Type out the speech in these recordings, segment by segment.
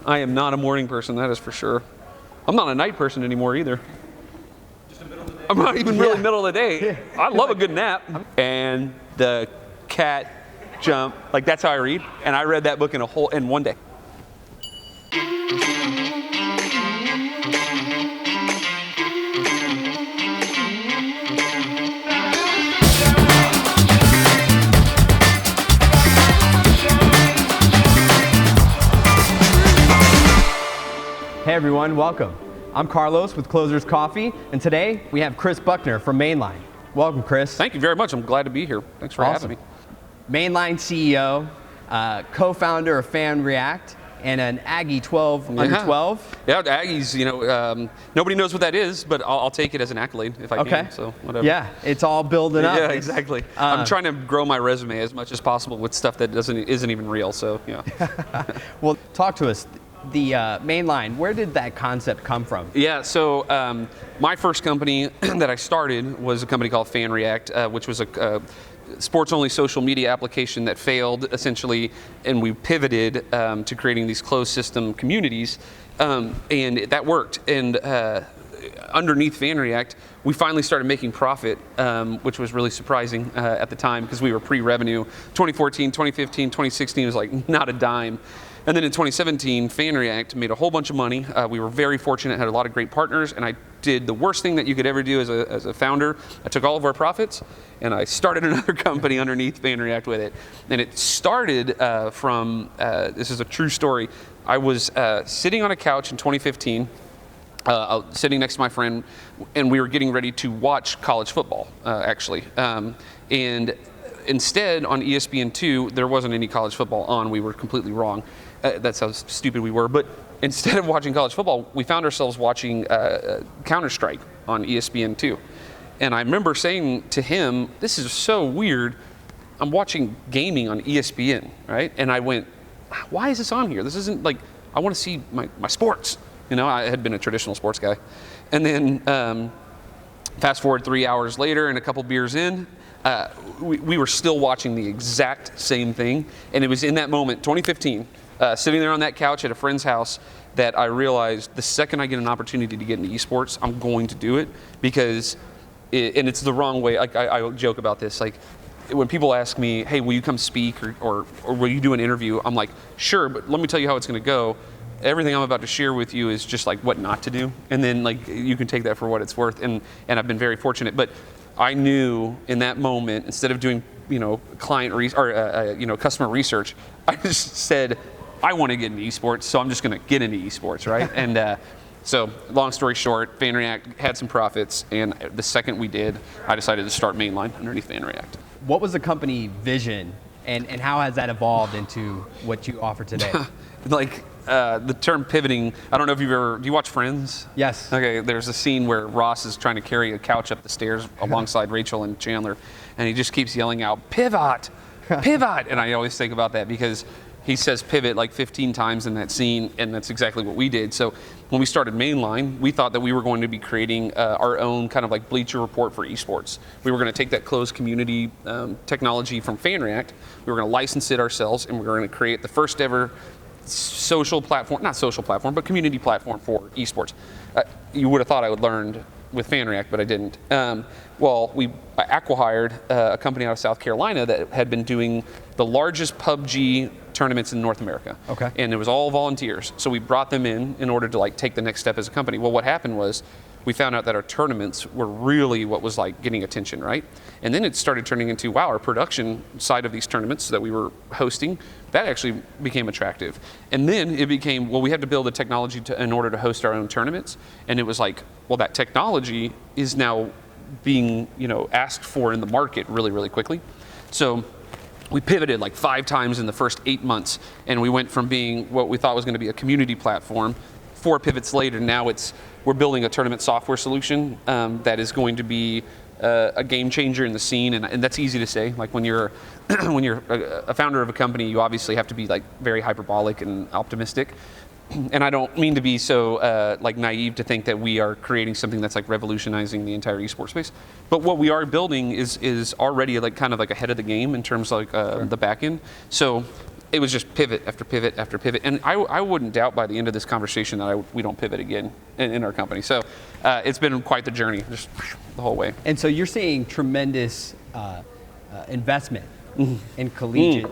I am not a morning person, that is for sure. I'm not a night person anymore either. Just the middle of the day? I'm not even really middle of the day. I love a good nap. And the cat jump, like that's how I read. And I read that book in one day. Hey everyone, welcome. I'm Carlos with Closers Coffee, and today we have Chris Buckner from Mainline. Welcome, Chris. Thank you very much. I'm glad to be here. Thanks for having me. Mainline CEO, co-founder of Fan React, and an Aggie 12 under 12. Yeah, Aggies, nobody knows what that is, but I'll take it as an accolade if I can, so whatever. Yeah, it's all building up. Yeah, exactly. I'm trying to grow my resume as much as possible with stuff that isn't even real, so yeah. Well, talk to us. The Mainline, where did that concept come from? Yeah, so my first company that I started was a company called Fan React, which was a sports-only social media application that failed, essentially, and we pivoted to creating these closed system communities, and that worked. And underneath Fan React, we finally started making profit, which was really surprising at the time because we were pre-revenue. 2014, 2015, 2016 was like not a dime. And then in 2017, Fan React made a whole bunch of money. We were very fortunate, had a lot of great partners, and I did the worst thing that you could ever do as a founder. I took all of our profits, and I started another company underneath Fan React with it. And it started from, this is a true story, I was sitting on a couch in 2015, sitting next to my friend, and we were getting ready to watch college football, actually. And instead, on ESPN2, there wasn't any college football on. We were completely wrong. That's how stupid we were. But instead of watching college football, we found ourselves watching Counter-Strike on ESPN2. And I remember saying to him, this is so weird. I'm watching gaming on ESPN, right? And I went, why is this on here? This isn't like, I want to see my sports. I had been a traditional sports guy. And then fast forward 3 hours later and a couple beers in, we were still watching the exact same thing. And it was in that moment, 2015, sitting there on that couch at a friend's house, that I realized the second I get an opportunity to get into esports, I'm going to do it, because and it's the wrong way. Like I joke about this. Like when people ask me, hey, will you come speak or will you do an interview? I'm like, sure, but let me tell you how it's going to go. Everything I'm about to share with you is just like what not to do. And then like you can take that for what it's worth. And I've been very fortunate. But I knew in that moment, instead of doing customer research, I just said, I want to get into esports, so I'm just going to get into esports, right? And so long story short, Fan React had some profits, and the second we did, I decided to start Mainline underneath Fan React. What was the company vision, and how has that evolved into what you offer today? The term pivoting, I don't know if do you watch Friends? Yes. Okay, there's a scene where Ross is trying to carry a couch up the stairs alongside Rachel and Chandler, and he just keeps yelling out, pivot, pivot, and I always think about that because he says pivot like 15 times in that scene, and that's exactly what we did. So when we started Mainline, we thought that we were going to be creating our own kind of like Bleacher Report for esports. We were going to take that closed community technology from Fan React, we were going to license it ourselves, and we were going to create the first ever social platform, not social platform, but community platform for esports. You would have thought I would learn with Fan React, but I didn't. We acqui-hired a company out of South Carolina that had been doing the largest PUBG tournaments in North America. Okay. And it was all volunteers. So we brought them in order to like take the next step as a company. Well, what happened was we found out that our tournaments were really what was like getting attention, right? And then it started turning into, wow, our production side of these tournaments that we were hosting, that actually became attractive. And then it became, well, we had to build a technology in order to host our own tournaments. And it was like, well, that technology is now being, asked for in the market really, really quickly. So we pivoted like 5 times in the first 8 months, and we went from being what we thought was going to be a community platform. 4 pivots later, now we're building a tournament software solution that is going to be a game changer in the scene, and that's easy to say. Like when you're a founder of a company, you obviously have to be like very hyperbolic and optimistic. And I don't mean to be so like naive to think that we are creating something that's like revolutionizing the entire esports space. But what we are building is already like kind of like ahead of the game in terms of like the back end. So it was just pivot after pivot after pivot. And I wouldn't doubt by the end of this conversation that we don't pivot again in our company. So it's been quite the journey, just the whole way. And so you're seeing tremendous investment in collegiate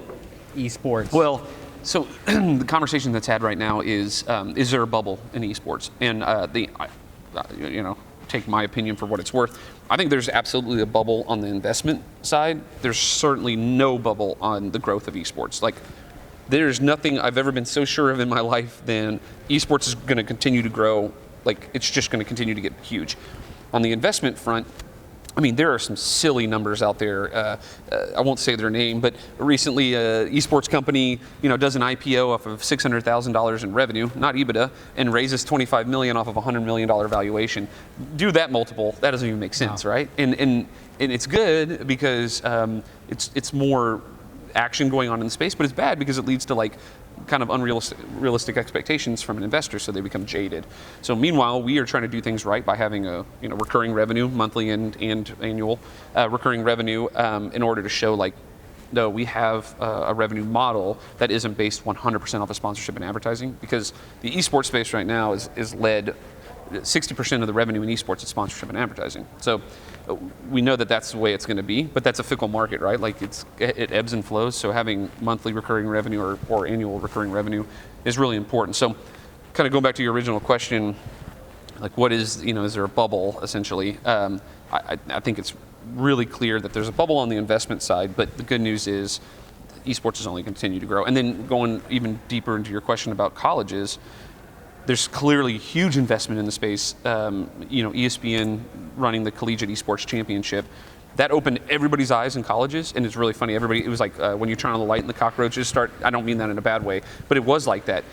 esports. Well, so the conversation that's had right now is there a bubble in esports? And take my opinion for what it's worth. I think there's absolutely a bubble on the investment side. There's certainly no bubble on the growth of esports. Like, there's nothing I've ever been so sure of in my life than esports is going to continue to grow. Like, it's just going to continue to get huge. On the investment front, I mean, there are some silly numbers out there. I won't say their name, but recently, esports company, does an IPO off of $600,000 in revenue, not EBITDA, and raises $25 million off of a $100 million valuation. Do that multiple, that doesn't even make sense, right? And it's good because it's more action going on in the space, but it's bad because it leads to like kind of unrealistic expectations from an investor, so they become jaded. So meanwhile, we are trying to do things right by having a recurring revenue, monthly and annual recurring revenue, in order to show like, no, we have a revenue model that isn't based 100% off of sponsorship and advertising, because the esports space right now is led 60% of the revenue in esports is sponsorship and advertising. So we know that that's the way it's going to be, but that's a fickle market, right? Like it ebbs and flows. So having monthly recurring revenue or annual recurring revenue is really important. So kind of going back to your original question, like what is there a bubble essentially? I think it's really clear that there's a bubble on the investment side, but the good news is esports is only continue to grow. And then going even deeper into your question about colleges, there's clearly huge investment in the space. ESPN running the collegiate esports championship, that opened everybody's eyes in colleges, and it's really funny. It was like when you turn on the light and the cockroaches start. I don't mean that in a bad way, but it was like that.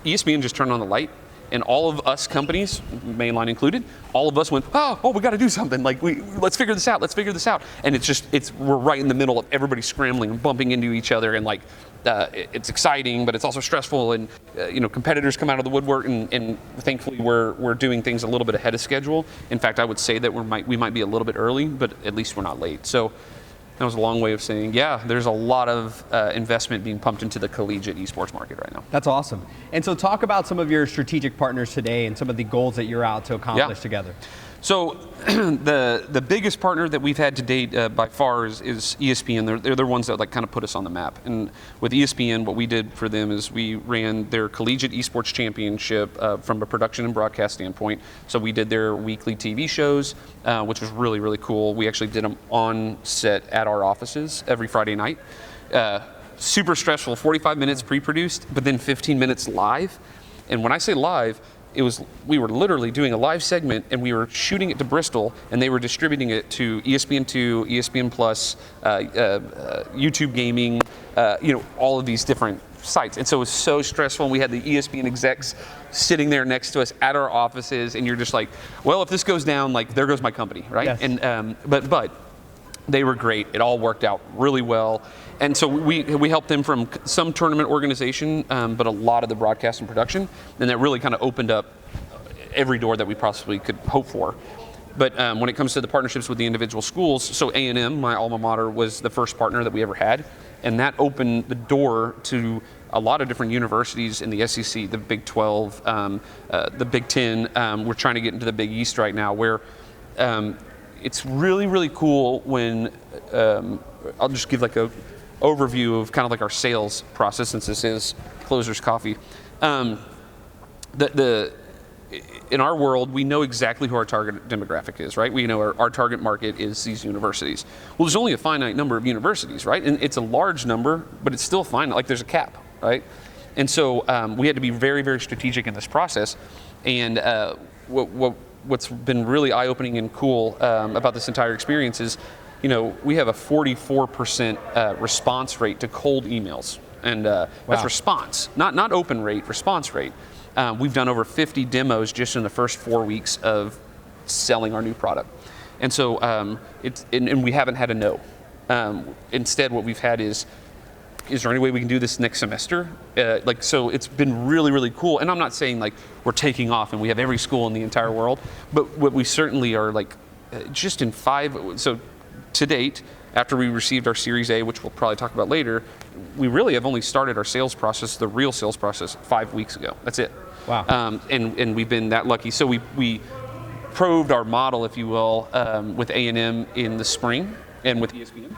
ESPN just turned on the light, and all of us companies, Mainline included, all of us went, oh, we got to do something. Like let's figure this out. And we're right in the middle of everybody scrambling and bumping into each other, and like. It's exciting, but it's also stressful, and competitors come out of the woodwork, and thankfully we're doing things a little bit ahead of schedule. In fact, I would say that we might be a little bit early, but at least we're not late. So that was a long way of saying, yeah, there's a lot of investment being pumped into the collegiate esports market right now. That's awesome. And so talk about some of your strategic partners today and some of the goals that you're out to accomplish together. So the biggest partner that we've had to date by far is ESPN. They're the ones that like kind of put us on the map. And with ESPN, what we did for them is we ran their collegiate esports championship from a production and broadcast standpoint. So we did their weekly TV shows, which was really, really cool. We actually did them on set at our offices every Friday night. Super stressful, 45 minutes pre-produced, but then 15 minutes live. And when I say live, we were literally doing a live segment, and we were shooting it to Bristol, and they were distributing it to ESPN2, ESPN Plus, YouTube Gaming, all of these different sites. And so it was so stressful, and we had the ESPN execs sitting there next to us at our offices, and you're just like, well, if this goes down, like there goes my company, right? Yes. And but they were great. It all worked out really well. And so we helped them from some tournament organization, but a lot of the broadcast and production, and that really kind of opened up every door that we possibly could hope for. But when it comes to the partnerships with the individual schools, so A&M, my alma mater, was the first partner that we ever had, and that opened the door to a lot of different universities in the SEC, the Big 12, the Big 10. We're trying to get into the Big East right now, where it's really, really cool when, I'll just give like a overview of kind of like our sales process, since this is Closers Coffee. In our world, we know exactly who our target demographic is, right? We know our target market is these universities. Well, there's only a finite number of universities, right? And it's a large number, but it's still finite, like there's a cap, right? And so we had to be very, very strategic in this process. And what's been really eye-opening and cool about this entire experience is, we have a 44% response rate to cold emails, and that's response, not open rate, response rate. We've done over 50 demos just in the first 4 weeks of selling our new product, and so and we haven't had a no. Instead, what we've had is there any way we can do this next semester? So it's been really, really cool. And I'm not saying like we're taking off and we have every school in the entire world, but what we certainly are like just in 5. So to date, after we received our Series A, which we'll probably talk about later, we really have only started our sales process, the real sales process, 5 weeks ago. That's it. Wow. And we've been that lucky. So we proved our model, if you will, with A&M in the spring and with ESPN.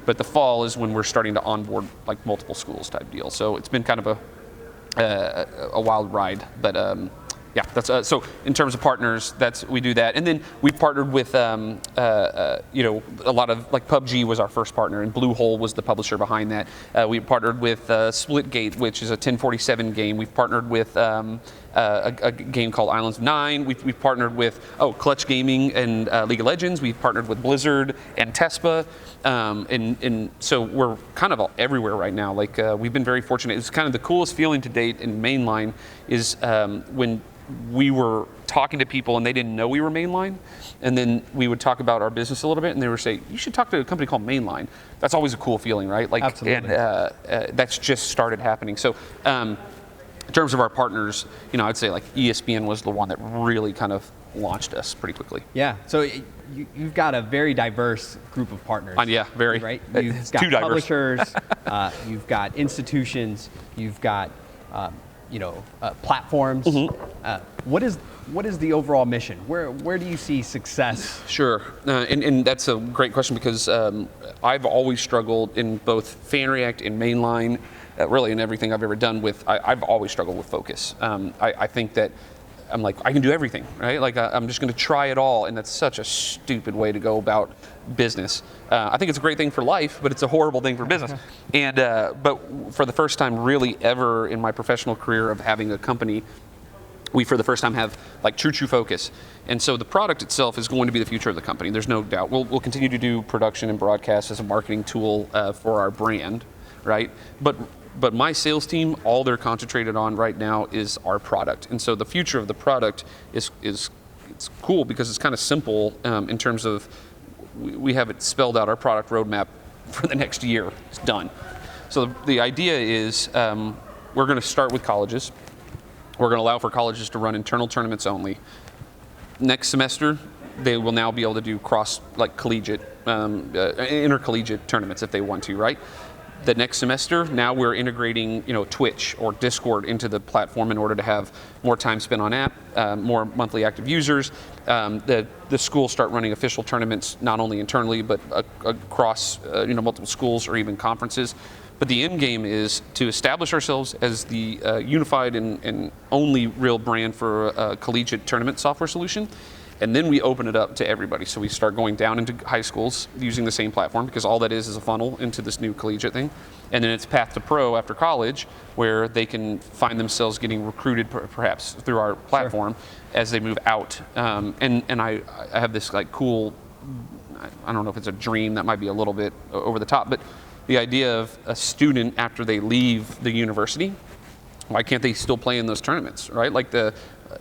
But the fall is when we're starting to onboard like multiple schools type deal. So it's been kind of a wild ride. But yeah, that's so in terms of partners, we do that, and then we partnered with a lot of like PUBG was our first partner, and Bluehole was the publisher behind that. We partnered with Splitgate, which is a 1047 game. We've partnered with a game called Islands of Nine. We've partnered with Clutch Gaming and League of Legends. We've partnered with Blizzard and Tespa, and so we're kind of everywhere right now. Like we've been very fortunate. It's kind of the coolest feeling to date in Mainline is when we were talking to people and they didn't know we were Mainline, and then we would talk about our business a little bit, and they would say, "You should talk to a company called Mainline." That's always a cool feeling, right? Like, absolutely. And that's just started happening. So, in terms of our partners, I'd say like ESPN was the one that really kind of launched us pretty quickly. Yeah. So you've got a very diverse group of partners. Yeah, very. Right. It's You've got too diverse. publishers. You've got institutions. You've got platforms. What is the overall mission? Where do you see success? Sure, and that's a great question because I've always struggled in both FanReact and Mainline, really in everything I've ever done with. I've always struggled with focus. I think that I'm like, I can do everything, right? Like I'm just going to try it all, and that's such a stupid way to go about business. I think it's a great thing for life, but it's a horrible thing for business. And but for the first time really ever in my professional career of having a company, we for the first time have like true focus. And so the product itself is going to be the future of the company. There's no doubt. We'll continue to do production and broadcast as a marketing tool for our brand, right? But my sales team, all they're concentrated on right now is our product. And so the future of the product is it's cool because it's kind of simple in terms of we have it spelled out, our product roadmap for the next year. It's done. So the idea is we're going to start with colleges. We're going to allow for colleges to run internal tournaments only. Next semester, they will now be able to do collegiate, intercollegiate tournaments if they want to, right? The next semester, now we're integrating, Twitch or Discord into the platform in order to have more time spent on app, more monthly active users. The schools start running official tournaments, not only internally, but across, multiple schools or even conferences. But the end game is to establish ourselves as the unified and only real brand for a collegiate tournament software solution. And then we open it up to everybody. So we start going down into high schools using the same platform because all that is a funnel into this new collegiate thing. And then it's path to pro after college where they can find themselves getting recruited perhaps through our platform as they move out. And I have this like cool, I don't know if it's a dream, that might be a little bit over the top, but the idea of a student after they leave the university, why can't they still play in those tournaments, right?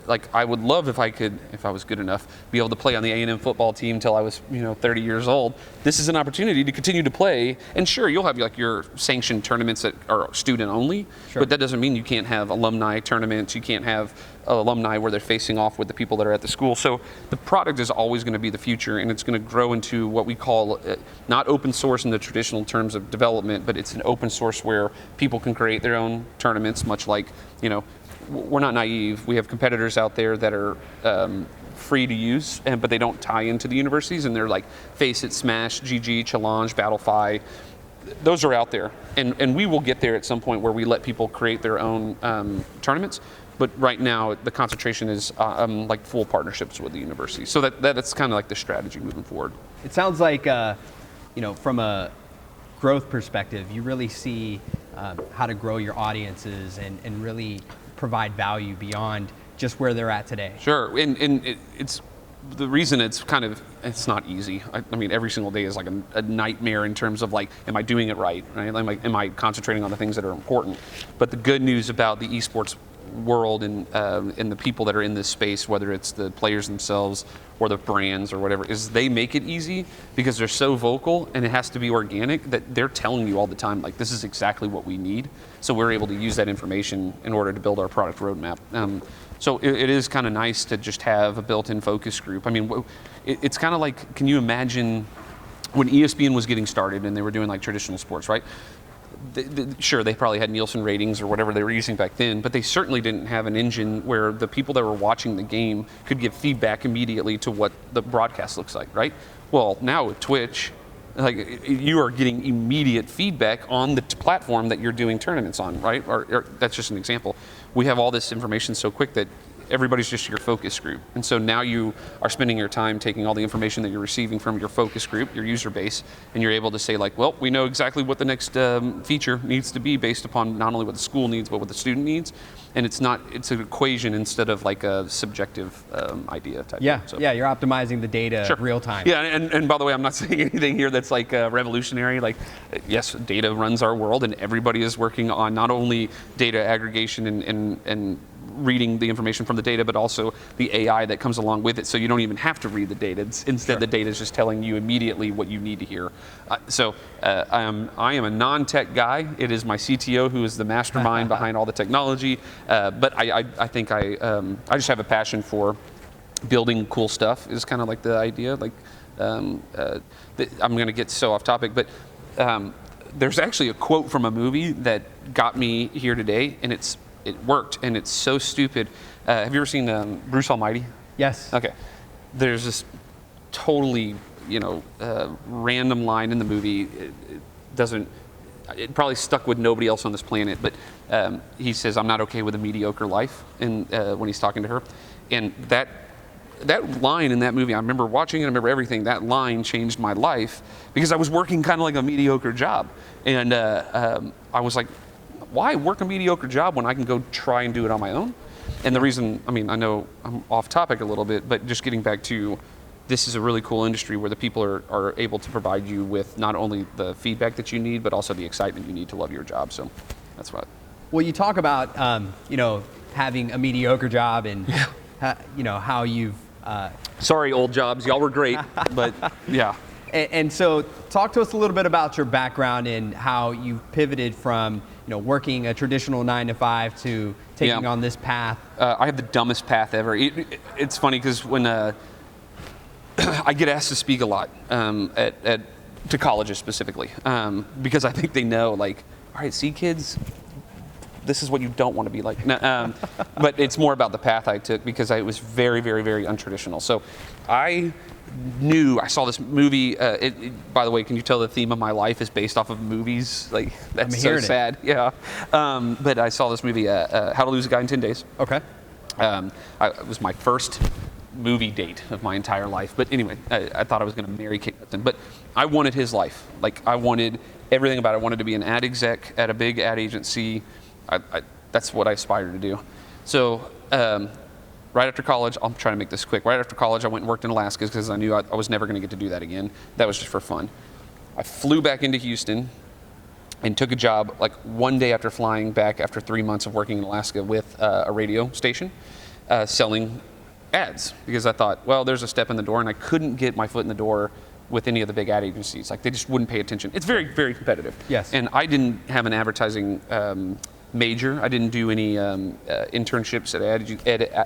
Like I would love if I was good enough, be able to play on the A&M football team till I was 30 years old. This is an opportunity to continue to play, and sure, you'll have like your sanctioned tournaments that are student only, but that doesn't mean you can't have alumni tournaments. You can't have alumni where they're facing off with the people that are at the school. So the product is always going to be the future, and it's going to grow into what we call not open source in the traditional terms of development, but it's an open source where people can create their own tournaments, much like we're not naive. We have competitors out there that are free to use, but they don't tie into the universities, and they're like Faceit, Smash, GG, Challenge, Battlefy. Those are out there, and we will get there at some point where we let people create their own tournaments. But right now, the concentration is like full partnerships with the university. So that's kind of like the strategy moving forward. It sounds like, from a growth perspective, you really see how to grow your audiences and really provide value beyond just where they're at today. Sure, and it's the reason it's not easy. I mean, every single day is like a nightmare in terms of like, am I doing it right? Am I concentrating on the things that are important? But the good news about the eSports world and the people that are in this space, whether it's the players themselves or the brands or whatever, is they make it easy because they're so vocal and it has to be organic that they're telling you all the time, like, this is exactly what we need. So we're able to use that information in order to build our product roadmap. So it is kind of nice to just have a built-in focus group. I mean, it's kind of like, can you imagine when ESPN was getting started and they were doing like traditional sports, right? Sure, they probably had Nielsen ratings or whatever they were using back then, but they certainly didn't have an engine where the people that were watching the game could give feedback immediately to what the broadcast looks like, right? Well, now with Twitch, like you are getting immediate feedback on the platform that you're doing tournaments on, right? Or that's just an example. We have all this information so quick that everybody's just your focus group. And so now you are spending your time taking all the information that you're receiving from your focus group, your user base, and you're able to say like, well, we know exactly what the next feature needs to be based upon not only what the school needs, but what the student needs. And it's an equation instead of like a subjective idea type. Yeah, So. yeah, you're optimizing the data real time. Yeah, and by the way, I'm not saying anything here that's like revolutionary. Like, yes, data runs our world, and everybody is working on not only data aggregation and reading the information from the data, but also the AI that comes along with it. So you don't even have to read the data. Instead, the data is just telling you immediately what you need to hear. I am a non-tech guy. It is my CTO who is the mastermind behind all the technology. But I think I just have a passion for building cool stuff. Is kind of like the idea. Like I'm going to get so off topic, but there's actually a quote from a movie that got me here today, and it worked, and it's so stupid. Have you ever seen Bruce Almighty? Yes. Okay. There's this totally, random line in the movie. It probably stuck with nobody else on this planet, but he says, "I'm not okay with a mediocre life," and when he's talking to her, and that line in that movie, I remember watching it, I remember everything. That line changed my life because I was working kind of like a mediocre job, and I was like, why work a mediocre job when I can go try and do it on my own? And the reason, I know I'm off topic a little bit, but just getting back to, this is a really cool industry where the people are able to provide you with not only the feedback that you need, but also the excitement you need to love your job. So that's what. Well, you talk about, having a mediocre job and, how you've... Sorry, old jobs, y'all were great, but yeah. And so talk to us a little bit about your background and how you pivoted from, working a traditional 9-to-5 to taking on this path. I have the dumbest path ever. It's funny because when I get asked to speak a lot to colleges specifically, because I think they know, like, all right, see kids, this is what you don't want to be like. No, but it's more about the path I took because I was very, very, very untraditional. So I saw this movie. By the way, can you tell the theme of my life is based off of movies? Like, that's so sad. Yeah. But I saw this movie, How to Lose a Guy in 10 Days. Okay. It was my first movie date of my entire life. But anyway, I thought I was going to marry Kate Hudson. But I wanted his life. Like, I wanted everything about it. I wanted to be an ad exec at a big ad agency. That's what I aspired to do. So right after college, I'm trying to make this quick. Right after college, I went and worked in Alaska because I knew I was never going to get to do that again. That was just for fun. I flew back into Houston and took a job like one day after flying back after 3 months of working in Alaska with a radio station selling ads, because I thought, well, there's a step in the door, and I couldn't get my foot in the door with any of the big ad agencies. Like, they just wouldn't pay attention. It's very, very competitive. Yes. And I didn't have an advertising major. I didn't do any internships at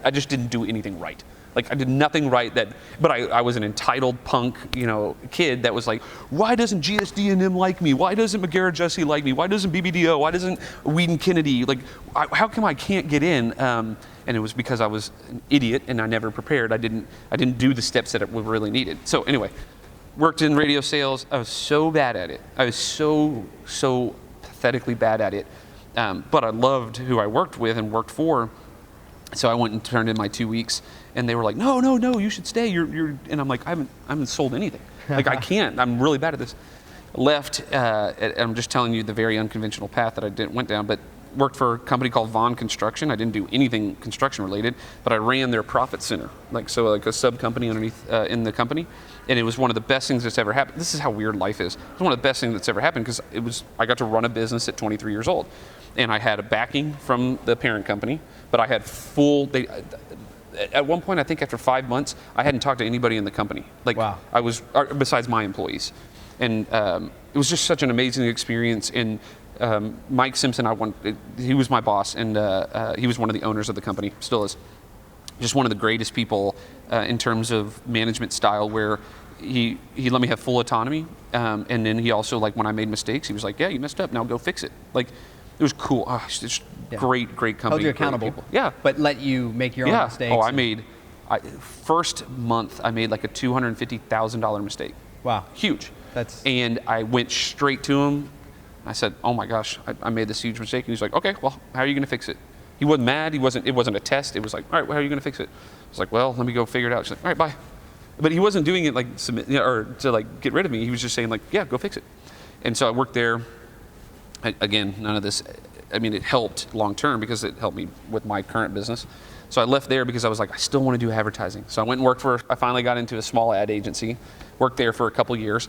I just didn't do anything right. Like, I did nothing right but I was an entitled punk, kid that was like, why doesn't GSD&M like me? Why doesn't McGarrett Jesse like me? Why doesn't BBDO? Why doesn't Whedon Kennedy? Like, how come I can't get in? And it was because I was an idiot and I never prepared. I didn't do the steps that were really needed. So anyway, worked in radio sales. I was so bad at it. I was so pathetically bad at it. But I loved who I worked with and worked for. So I went and turned in my 2 weeks, and they were like, no, you should stay. You're, and I'm like, I haven't sold anything. Like, I can't. I'm really bad at this. Left. I'm just telling you the very unconventional path that I went down. But worked for a company called Vaughn Construction. I didn't do anything construction related, but I ran their profit center, like a sub company underneath in the company. And it was one of the best things that's ever happened. This is how weird life is. It was one of the best things that's ever happened because I got to run a business at 23 years old. And I had a backing from the parent company, but I had at one point, I think after 5 months, I hadn't talked to anybody in the company. Like, wow. I was, besides my employees. And it was just such an amazing experience. And Mike Simpson, he was my boss, and he was one of the owners of the company, still is. Just one of the greatest people in terms of management style, where he let me have full autonomy, and then he also, like, when I made mistakes, he was like, yeah, you messed up, now go fix it. Like, it was cool. Oh, it's just great company. Held you great accountable. people. Yeah. But let you make your own mistakes. Oh, first month I made like a $250,000 mistake. Wow. Huge. That's. And I went straight to him. I said, oh my gosh, I made this huge mistake. And he's like, okay, well, how are you going to fix it? He wasn't mad. It wasn't a test. It was like, all right, well, how are you going to fix it? I was like, well, let me go figure it out. She's like, all right, bye. But he wasn't doing it like or to like get rid of me. He was just saying like, yeah, go fix it. And so I worked there. Again, none of this, I mean, it helped long term because it helped me with my current business. So I left there because I was like, I still want to do advertising. So I went and I finally got into a small ad agency, worked there for a couple years.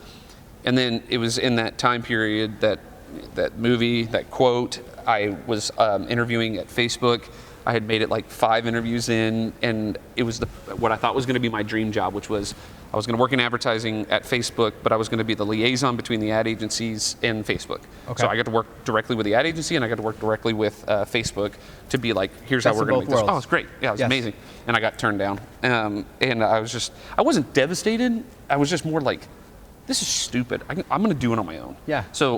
And then it was in that time period, that movie, that quote, I was interviewing at Facebook. I had made it like 5 interviews in, and it was what I thought was going to be my dream job, which was I was going to work in advertising at Facebook, but I was going to be the liaison between the ad agencies and Facebook. Okay. So I got to work directly with the ad agency, and I got to work directly with Facebook to be like, here's how we're going to make this. Oh, it's great. Yeah, it was amazing. And I got turned down. And I wasn't devastated. I was just more like, this is stupid. I'm going to do it on my own. Yeah. So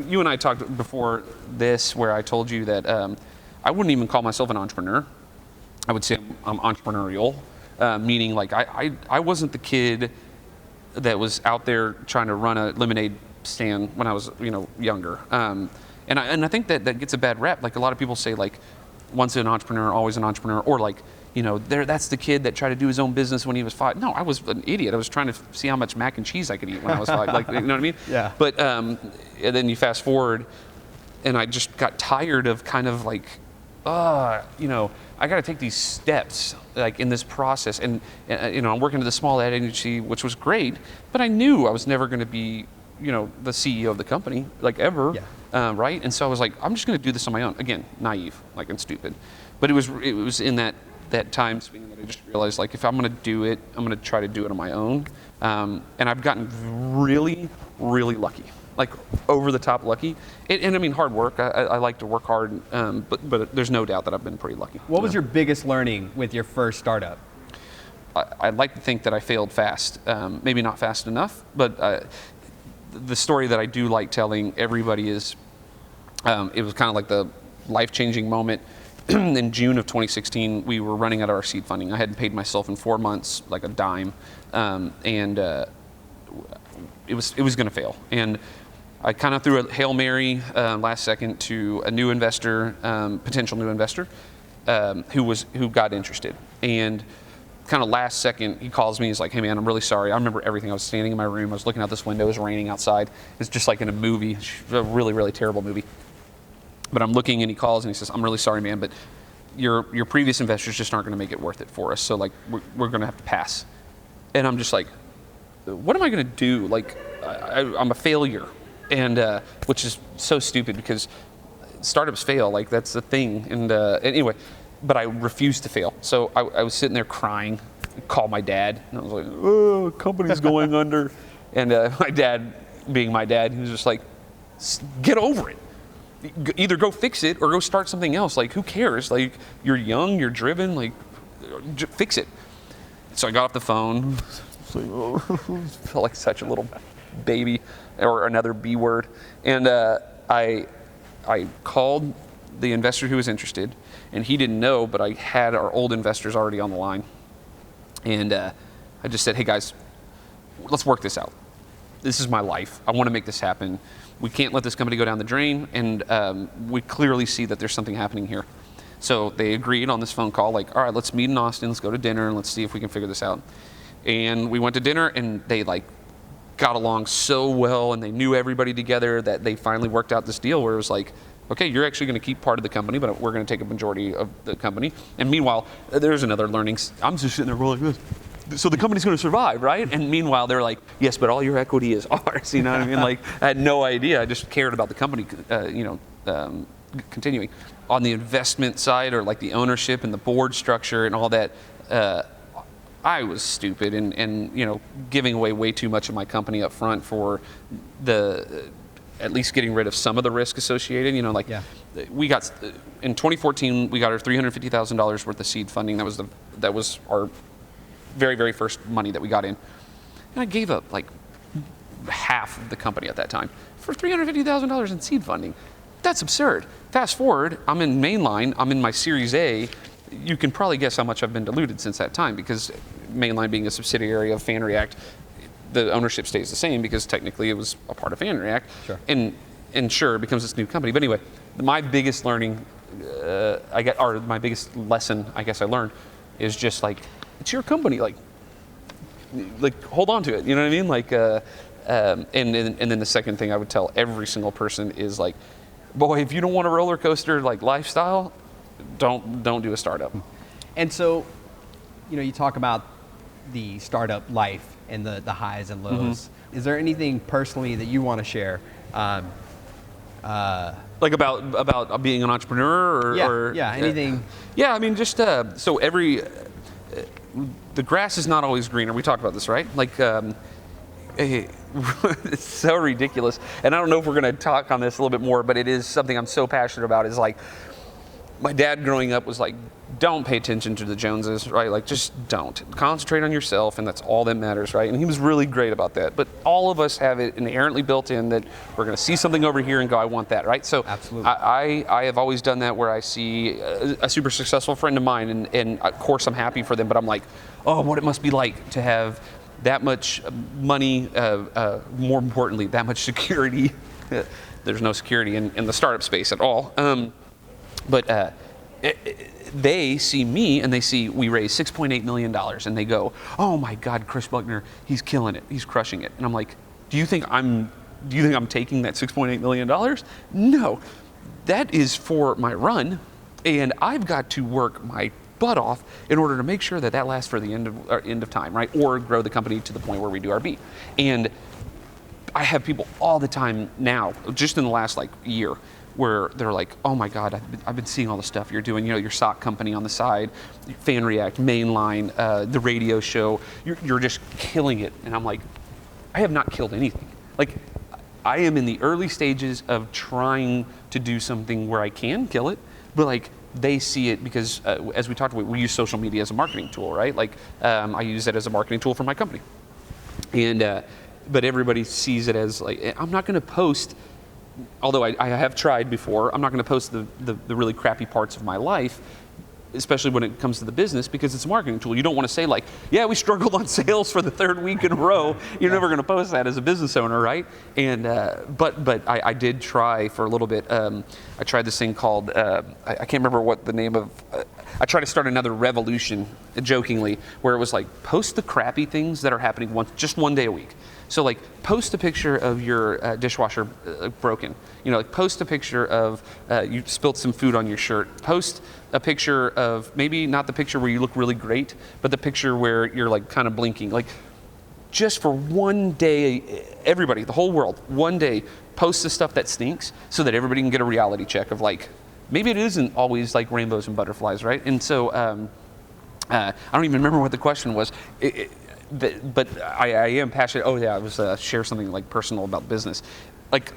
you and I talked before this, where I told you that I wouldn't even call myself an entrepreneur. I would say I'm entrepreneurial, meaning like I wasn't the kid that was out there trying to run a lemonade stand when I was younger. And I think that gets a bad rep. Like a lot of people say like once an entrepreneur, always an entrepreneur, or like that's the kid that tried to do his own business when he was 5. No, I was an idiot. I was trying to see how much mac and cheese I could eat when I was 5. Like, you know what I mean? Yeah. But and then you fast forward, and I just got tired of kind of like, I got to take these steps like in this process, and I'm working at the small ad agency, which was great, but I knew I was never going to be, the CEO of the company, like ever, right? And so I was like, I'm just going to do this on my own. Again, naive, like, and stupid, but it was in that time span that I just realized, like, if I'm going to do it, I'm going to try to do it on my own, and I've gotten really, really lucky. Like over the top lucky, and I mean hard work. I like to work hard, but there's no doubt that I've been pretty lucky. What was your biggest learning with your first startup? I'd like to think that I failed fast, maybe not fast enough, but the story that I do like telling everybody is, it was kind of like the life-changing moment. In June of 2016, we were running out of our seed funding. I hadn't paid myself in 4 months, like a dime, and it was going to fail. And I kind of threw a Hail Mary last second to a new investor, potential new investor, who got interested. And kind of last second, he calls me. He's like, "Hey man, I'm really sorry. I remember everything. I was standing in my room. I was looking out this window. It was raining outside. It's just like in a movie, a really, really terrible movie. But I'm looking, and he calls and he says, "I'm really sorry, man, but your previous investors just aren't going to make it worth it for us. So like we're going to have to pass." And I'm just like, what am I going to do? Like I'm a failure. And which is so stupid because startups fail, like that's the thing. And anyway, but I refused to fail. So I was sitting there crying, called my dad, and I was like, "Oh, company's going under." And my dad, being my dad, he was just like, "Get over it. Either go fix it or go start something else. Like, who cares? Like, you're young, you're driven. Like, fix it." So I got off the phone. Felt like such a little baby, or another B word, and I called the investor who was interested, and he didn't know, but I had our old investors already on the line, and I just said, "Hey guys, let's work this out. This is my life. I want to make this happen. We can't let this company go down the drain, and we clearly see that there's something happening here." So they agreed on this phone call, like, "All right, let's meet in Austin, let's go to dinner, and let's see if we can figure this out." And we went to dinner, and they like got along so well, and they knew everybody together that they finally worked out this deal where it was like, okay, you're actually going to keep part of the company, but we're going to take a majority of the company. And meanwhile, there's another learning. I'm just sitting there rolling like this. So the company's going to survive, right? And meanwhile, they're like, "Yes, but all your equity is ours." You know what I mean? Like, I had no idea. I just cared about the company, continuing. On the investment side, or like the ownership and the board structure and all that, I was stupid and giving away way too much of my company up front for at least getting rid of some of the risk associated. We got in 2014 we got our $350,000 worth of seed funding. That was our very, very first money that we got in. And I gave up like half of the company at that time for $350,000 in seed funding. That's absurd. Fast forward, I'm in Mainline, I'm in my Series A. You can probably guess how much I've been diluted since that time, because Mainline being a subsidiary of FanReact, the ownership stays the same because technically it was a part of FanReact. Sure. And sure, it becomes this new company. But anyway, my biggest learning, my biggest lesson I guess I learned is just like, it's your company, like hold on to it. You know what I mean? Like, and then the second thing I would tell every single person is like, boy, if you don't want a roller coaster like lifestyle, don't do a startup. And so, you talk about the startup life and the highs and lows. Is there anything personally that you want to share? Like about being an entrepreneur, or anything. Yeah, I mean, just so the grass is not always greener. We talked about this, right? Like, it's so ridiculous. And I don't know if we're going to talk on this a little bit more, but it is something I'm so passionate about. Is like, my dad growing up was like, don't pay attention to the Joneses, right? Like, just don't. Concentrate on yourself, and that's all that matters, right? And he was really great about that. But all of us have it inherently built in that we're going to see something over here and go, I want that, right? So absolutely. I have always done that, where I see a super successful friend of mine, and of course I'm happy for them, but I'm like, oh, what it must be like to have that much money, more importantly, that much security. There's no security in the startup space at all. But they see me, and they see we raised $6.8 million, and they go, oh my God, Chris Buckner, he's killing it, he's crushing it. And I'm like, do you think I'm taking that $6.8 million? No, that is for my run, and I've got to work my butt off in order to make sure that lasts for the end of time, right? Or grow the company to the point where we do our beat. And I have people all the time now, just in the last like year, where they're like, oh my God, I've been seeing all the stuff you're doing, your sock company on the side, FanReact, Mainline, the radio show, you're just killing it. And I'm like, I have not killed anything. Like, I am in the early stages of trying to do something where I can kill it, but like, they see it because, as we talked about, we use social media as a marketing tool, right? Like, I use it as a marketing tool for my company. And, but everybody sees it as like, I'm not gonna post, although I have tried before, I'm not going to post the really crappy parts of my life, especially when it comes to the business, because it's a marketing tool. You don't want to say like, yeah, we struggled on sales for the third week in a row. You're never going to post that as a business owner, right? And but I did try for a little bit. I tried this thing called, I can't remember what the name of, I tried to start another revolution, jokingly, where it was like, post the crappy things that are happening just one day a week. So like, post a picture of your dishwasher broken. Like, post a picture of you spilled some food on your shirt. Post a picture of, maybe not the picture where you look really great, but the picture where you're like kind of blinking. Like, just for one day, everybody, the whole world, one day, post the stuff that stinks so that everybody can get a reality check of like, maybe it isn't always like rainbows and butterflies, right? And so I don't even remember what the question was. But I am passionate. Oh yeah, I was share something like personal about business. Like,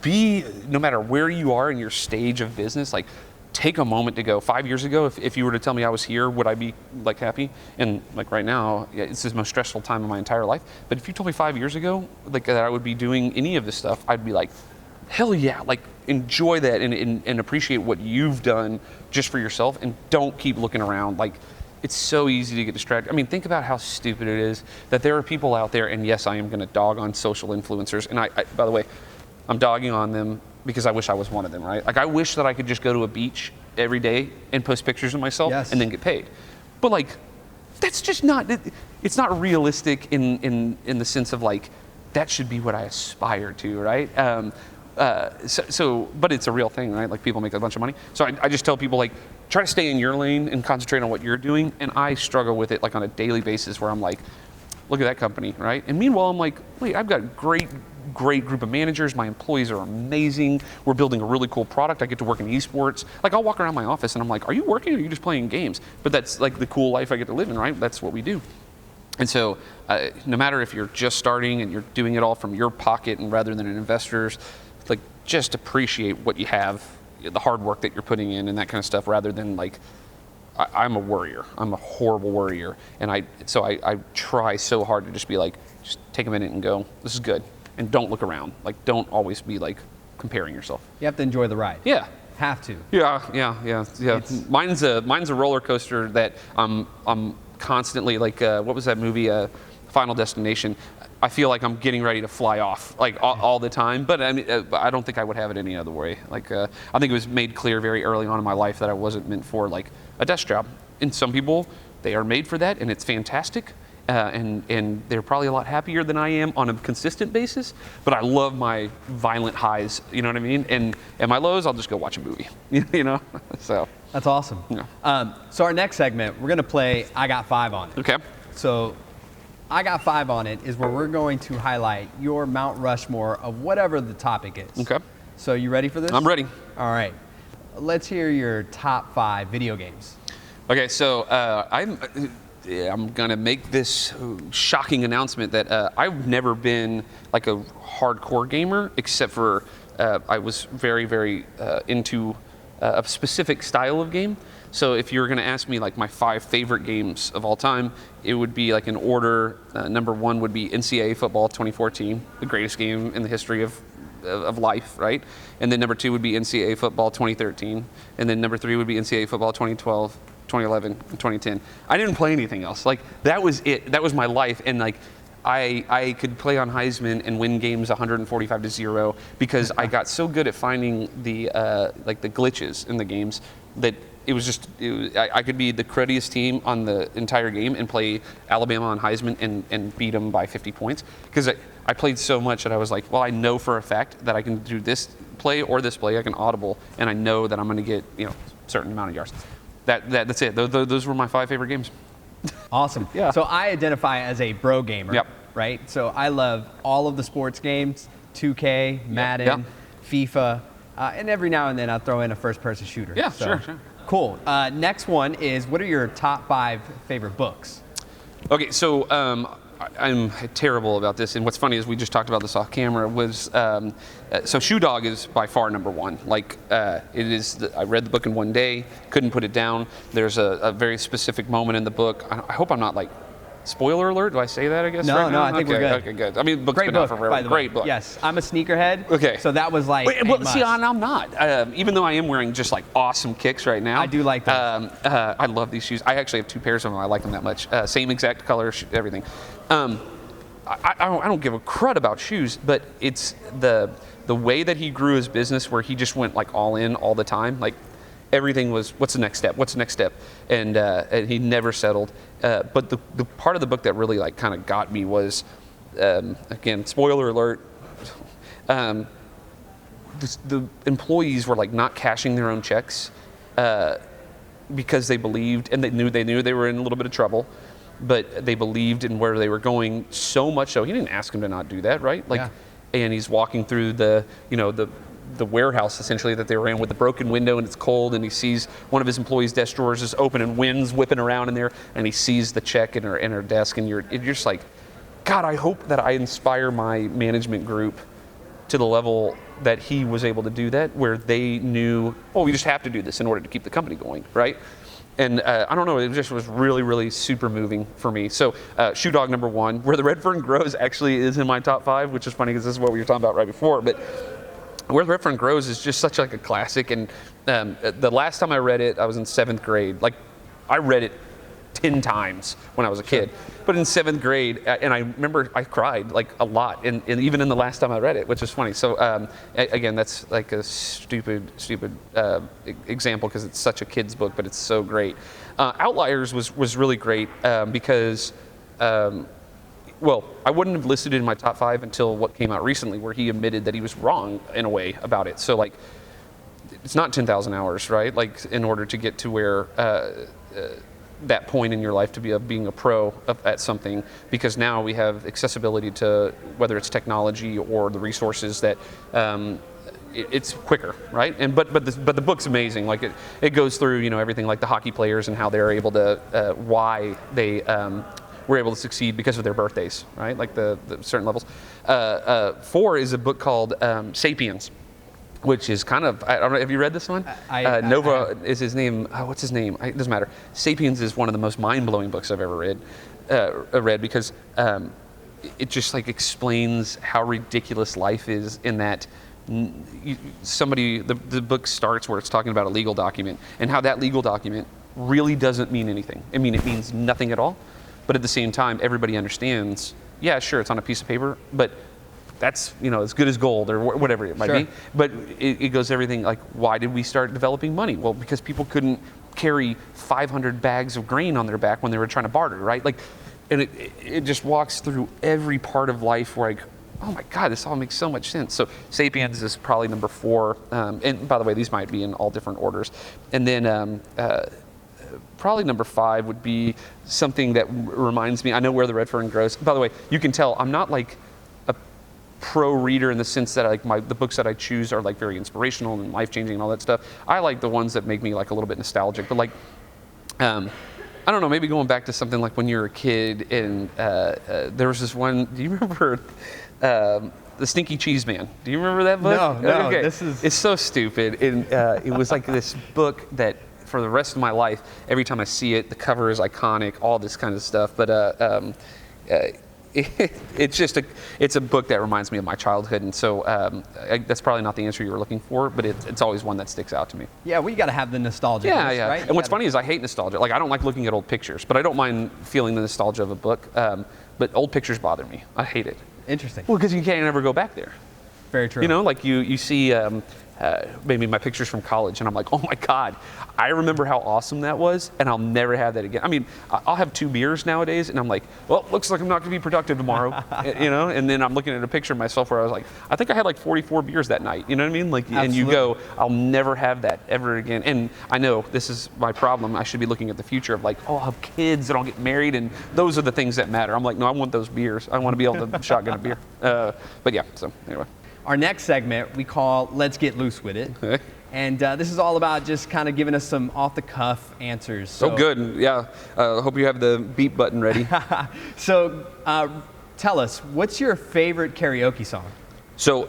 no matter where you are in your stage of business, like, take a moment to go. 5 years ago, if you were to tell me I was here, would I be like happy? And like right now, it's the most stressful time of my entire life. But if you told me 5 years ago, like, that I would be doing any of this stuff, I'd be like, hell yeah, like, enjoy that and appreciate what you've done just for yourself, and don't keep looking around. Like, it's so easy to get distracted. I mean, think about how stupid it is that there are people out there, and yes, I am going to dog on social influencers. And I, by the way, I'm dogging on them because I wish I was one of them, right? Like, I wish that I could just go to a beach every day and post pictures of myself and then get paid. But like, that's just not, it's not realistic in the sense of like, that should be what I aspire to, right? But it's a real thing, right? Like, people make a bunch of money. So I just tell people, like, try to stay in your lane and concentrate on what you're doing. And I struggle with it like on a daily basis, where I'm like, look at that company, right? And meanwhile, I'm like, wait, I've got a great group of managers. My employees are amazing. We're building a really cool product. I get to work in eSports. Like, I'll walk around my office and I'm like, are you working or are you just playing games? But that's like the cool life I get to live in, right? That's what we do. And so no matter if you're just starting and you're doing it all from your pocket and rather than an investor's, like, just appreciate what you have, the hard work that you're putting in and that kind of stuff, rather than like, I'm a worrier. I'm a horrible worrier, and I try so hard to just be like, just take a minute and go, this is good, and don't look around. Like, don't always be like comparing yourself. You have to enjoy the ride. Yeah. Have to. Yeah. Mine's a roller coaster that I'm constantly like, what was that movie, Final Destination? I feel like I'm getting ready to fly off like all the time, but I mean, I don't think I would have it any other way. Like, I think it was made clear very early on in my life that I wasn't meant for like a desk job. And some people, they are made for that, and it's fantastic. And they're probably a lot happier than I am on a consistent basis, but I love my violent highs, you know what I mean? And my lows, I'll just go watch a movie, you know? So. That's awesome. Yeah. So our next segment, we're going to play I Got 5 on it. Okay. So I Got 5 on it is where we're going to highlight your Mount Rushmore of whatever the topic is. Okay. So you ready for this? I'm ready. All right. Let's hear your top 5 video games. Okay, so I'm gonna make this shocking announcement that I've never been like a hardcore gamer, except for I was very, very into a specific style of game. So if you were gonna ask me like my 5 favorite games of all time, it would be like in order. Number 1 would be NCAA Football 2014, the greatest game in the history of life, right? And then number 2 would be NCAA Football 2013, and then number 3 would be NCAA Football 2012. 2011 and 2010. I didn't play anything else. Like, that was it. That was my life. And like, I could play on Heisman and win games 145-0 because I got so good at finding the like the glitches in the games that it was just, I could be the cruddiest team on the entire game and play Alabama on Heisman and beat them by 50 points. Because I played so much that I was like, well, I know for a fact that I can do this play or this play. I can audible, and I know that I'm going to get, you know, a certain amount of yards. That's it. Those were my 5 favorite games. Awesome. Yeah. So I identify as a bro gamer. Yep. Right? So I love all of the sports games, 2K, Madden, Yep. FIFA, and every now and then I'll throw in a first-person shooter. Yeah, So, sure. Cool. Next one is, what are your top 5 favorite books? Okay, so I'm terrible about this, and what's funny is we just talked about this off camera. Was so Shoe Dog is by far number 1. Like, it is. I read the book in one day, couldn't put it down. There's a very specific moment in the book. I hope I'm not like, spoiler alert. Do I say that? I guess. No, right now? I think we're good. Okay, good. I mean, the book's Great been book, out for forever. by the way. Great book. Yes, I'm a sneakerhead. Okay. So that was like. Wait, a well, see, must. I'm not. Even though I am wearing just like awesome kicks right now. I do like those. I love these shoes. I actually have 2 pairs of them. I like them that much. Same exact color, everything. I don't give a crud about shoes, but it's the way that he grew his business, where he just went like all in all the time. Like, everything was, what's the next step? What's the next step? And he never settled. But the part of the book that really like kind of got me was, again, spoiler alert. The employees were like not cashing their own checks because they believed, and they knew they were in a little bit of trouble, but they believed in where they were going so much so he didn't ask them to not do that, right? Like, Yeah. And he's walking through the warehouse essentially that they were in with the broken window, and it's cold, and he sees one of his employees' desk drawers is open and wind's whipping around in there, and he sees the check in her desk, and you're just like, God, I hope that I inspire my management group to the level that he was able to do that, where they knew, oh, we just have to do this in order to keep the company going, right? And I don't know, it just was really, really super moving for me. So Shoe Dog number 1, Where the Red Fern Grows actually is in my top 5, which is funny because this is what we were talking about right before. But Where the Red Fern Grows is just such like a classic. And the last time I read it, I was in 7th grade. Like, I read it 10 times when I was a kid. But in 7th grade, and I remember I cried like a lot, and even in the last time I read it, which is funny. So again, that's like a stupid example because it's such a kid's book, but it's so great. Outliers was really great because, well, I wouldn't have listed it in my top 5 until what came out recently, where he admitted that he was wrong in a way about it. So like, it's not 10,000 hours, right? Like, in order to get to where that point in your life to be being a pro at something, because now we have accessibility to whether it's technology or the resources that it's quicker, right? And but the book's amazing. Like, it goes through, you know, everything like the hockey players and how they're able to why they were able to succeed because of their birthdays, right? Like the certain levels. 4 is a book called Sapiens. which is kind of, I don't know, have you read this one? Nova is his name. What's his name? It doesn't matter. Sapiens is one of the most mind-blowing books I've ever read because it just like explains how ridiculous life is in that the book starts where it's talking about a legal document and how that legal document really doesn't mean anything. I mean, it means nothing at all. But at the same time, everybody understands, yeah, sure, it's on a piece of paper, but that's, as good as gold or whatever it might be. But it goes everything like, why did we start developing money? Well, because people couldn't carry 500 bags of grain on their back when they were trying to barter, right? Like, and it just walks through every part of life where oh my God, this all makes so much sense. So Sapiens is probably number 4. And by the way, these might be in all different orders. And then probably number 5 would be something that reminds me, I know Where the Red Fern Grows. By the way, you can tell I'm not like pro reader in the sense that the books that I choose are like very inspirational and life-changing and all that stuff. I like the ones that make me like a little bit nostalgic, but like, I don't know, maybe going back to something like when you were a kid and there was this one, do you remember The Stinky Cheese Man? Do you remember that book? No, okay. It's so stupid. And it was like this book that for the rest of my life, every time I see it, the cover is iconic, all this kind of stuff. But it's a book that reminds me of my childhood, and so that's probably not the answer you were looking for, but it's always one that sticks out to me. Yeah, we got to have the nostalgia. Yeah. Right? And what's funny is I hate nostalgia. Like, I don't like looking at old pictures, but I don't mind feeling the nostalgia of a book. But old pictures bother me. I hate it. Interesting. Well, because you can't ever go back there. Very true. Like you see maybe my pictures from college, and I'm like, oh my God, I remember how awesome that was, and I'll never have that again. I mean, I'll have 2 beers nowadays, and I'm like, well, looks like I'm not going to be productive tomorrow, and then I'm looking at a picture of myself where I was like, I think I had like 44 beers that night, you know what I mean? Like, Absolutely. and you go, I'll never have that ever again. And I know this is my problem. I should be looking at the future of like, oh, I'll have kids and I'll get married, and those are the things that matter. I'm like, no, I want those beers. I want to be able to shotgun a beer. But yeah, so anyway. Our next segment we call Let's Get Loose With It. Okay. And this is all about just kind of giving us some off-the-cuff answers. So good, yeah. Hope you have the beep button ready. So tell us, what's your favorite karaoke song? So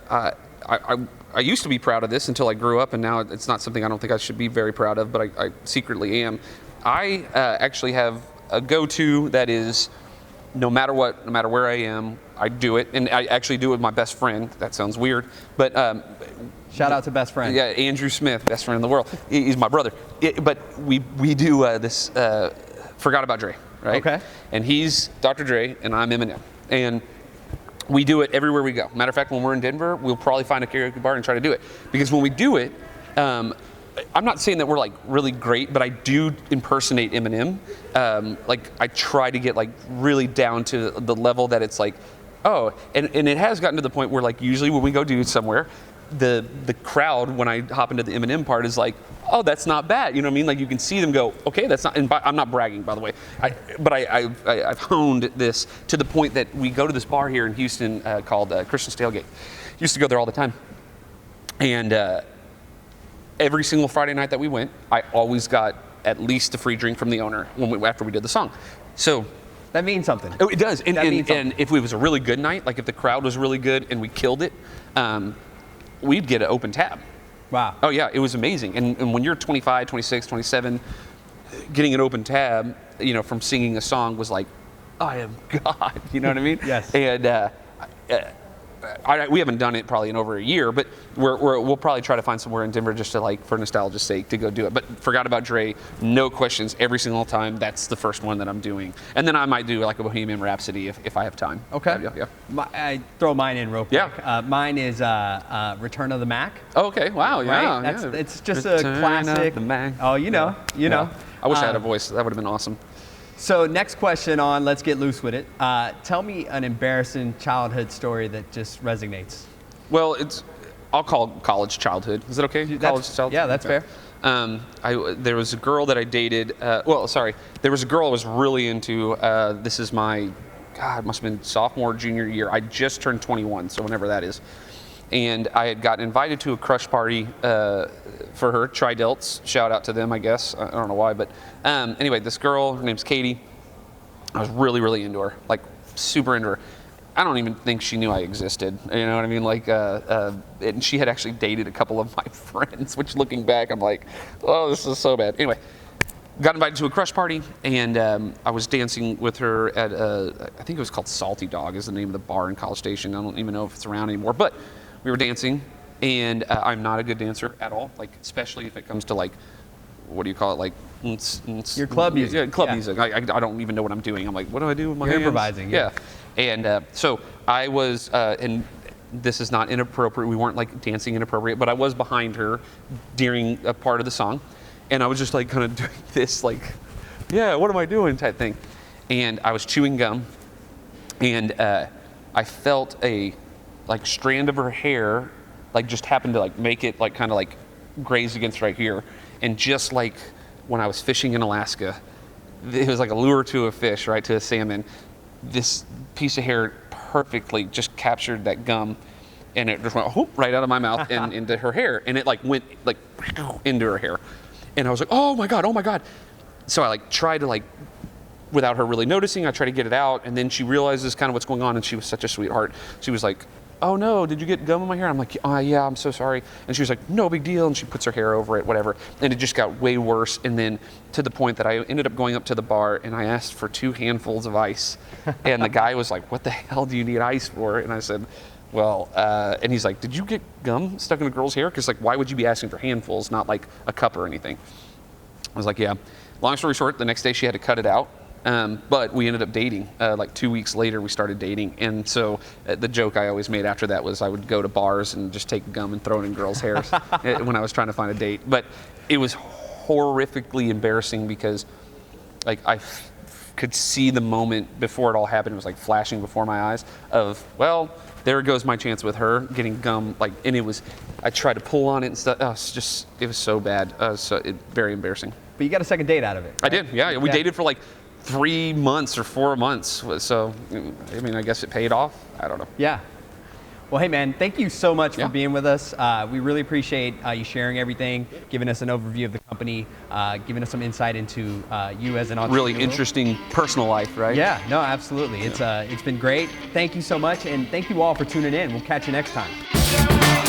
I used to be proud of this until I grew up, and now it's not something I don't think I should be very proud of, but I secretly am. I actually have a go-to that is, no matter what, no matter where I am, I do it, and I actually do it with my best friend. That sounds weird, but shout out to best friend. Yeah, Andrew Smith, best friend in the world. He's my brother. But we do this. Forgot About Dre, right? Okay. And he's Dr. Dre, and I'm Eminem, and we do it everywhere we go. Matter of fact, when we're in Denver, we'll probably find a karaoke bar and try to do it, because when we do it, I'm not saying that we're like really great, but I do impersonate Eminem. Like, I try to get like really down to the level that it's like, oh, and it has gotten to the point where like usually when we go do somewhere, the crowd, when I hop into the Eminem part, is like, oh, that's not bad. You know what I mean? Like, you can see them go, okay, that's not, and I'm not bragging, by the way. I've honed this to the point that we go to this bar here in Houston called Christian Tailgate. Used to go there all the time. And every single Friday night that we went, I always got at least a free drink from the owner after we did the song. So that means something. Oh, it does. And if it was a really good night, like if the crowd was really good and we killed it, we'd get an open tab. Wow. Oh yeah, it was amazing. And when you're 25, 26, 27, getting an open tab, from singing a song was like, I am God. You know what I mean? Yes. And we haven't done it probably in over a year, but we'll probably try to find somewhere in Denver just to like, for nostalgia's sake, to go do it. But Forgot About Dre, no questions, every single time. That's the first one that I'm doing, and then I might do like a Bohemian Rhapsody if I have time. Okay. Yeah. I throw mine in real quick. Yeah. Mine is Return of the Mac. Oh, okay. Wow. Yeah. Right? Yeah. It's just Return a classic. of the Mac. Oh, you know. I wish I had a voice. That would have been awesome. So next question on Let's Get Loose With It. Tell me an embarrassing childhood story that just resonates. Well, I'll call college childhood. Is that okay? College childhood? Yeah, that's okay. Fair. There was a girl that I dated. There was a girl I was really into. This is my, God, it must have been sophomore, junior year. I just turned 21, so whenever that is. And I had gotten invited to a crush party for her, Tri-Delts. Shout out to them, I guess. I don't know why, but anyway, this girl, her name's Katie. I was really, really into her, like super into her. I don't even think she knew I existed. You know what I mean? Like, and she had actually dated a couple of my friends, which looking back, I'm like, oh, this is so bad. Anyway, got invited to a crush party, and I was dancing with her at, I think it was called Salty Dog is the name of the bar in College Station. I don't even know if it's around anymore, but we were dancing, and I'm not a good dancer at all, like, especially if it comes to, like, what do you call it, like, Your club music. Yeah, club Yeah. music. I don't even know what I'm doing. I'm like, what do I do with my You're hands? improvising, yeah. And so I was, and this is not inappropriate. We weren't like dancing inappropriate, but I was behind her during a part of the song, and I was just like kind of doing this, like, yeah, what am I doing type thing, and I was chewing gum, and I felt a like strand of her hair, like just happened to like make it like kind of like graze against right here, and just like when I was fishing in Alaska, it was like a lure to a fish, right, to a salmon. This piece of hair perfectly just captured that gum, and it just went whoop, right out of my mouth and into her hair, and it like went like into her hair, and I was like, oh my god. So I like tried to like, without her really noticing, I tried to get it out, and then she realizes kind of what's going on, and she was such a sweetheart. She was like, oh no, did you get gum in my hair? I'm like, yeah, I'm so sorry. And she was like, no big deal. And she puts her hair over it, whatever. And it just got way worse. And then to the point that I ended up going up to the bar and I asked for 2 handfuls of ice. And the guy was like, what the hell do you need ice for? And I said, well, and he's like, did you get gum stuck in a girl's hair? Because like, why would you be asking for handfuls, not like a cup or anything? I was like, yeah. Long story short, the next day she had to cut it out. But we ended up dating. Like 2 weeks later, we started dating. And so the joke I always made after that was I would go to bars and just take gum and throw it in girls' hairs when I was trying to find a date. But it was horrifically embarrassing because like I could see the moment before it all happened. It was like flashing before my eyes of, well, there goes my chance with her getting gum. Like, and it was, I tried to pull on it and stuff. Oh, it was so bad. Very embarrassing. But you got a second date out of it. I did, yeah. We dated for like 3 months or 4 months. So, I mean, I guess it paid off. I don't know. Yeah. Well, hey, man, thank you so much for being with us. We really appreciate you sharing everything, giving us an overview of the company, giving us some insight into you as an entrepreneur. Really interesting personal life, right? Yeah, no, absolutely. It's been great. Thank you so much, and thank you all for tuning in. We'll catch you next time.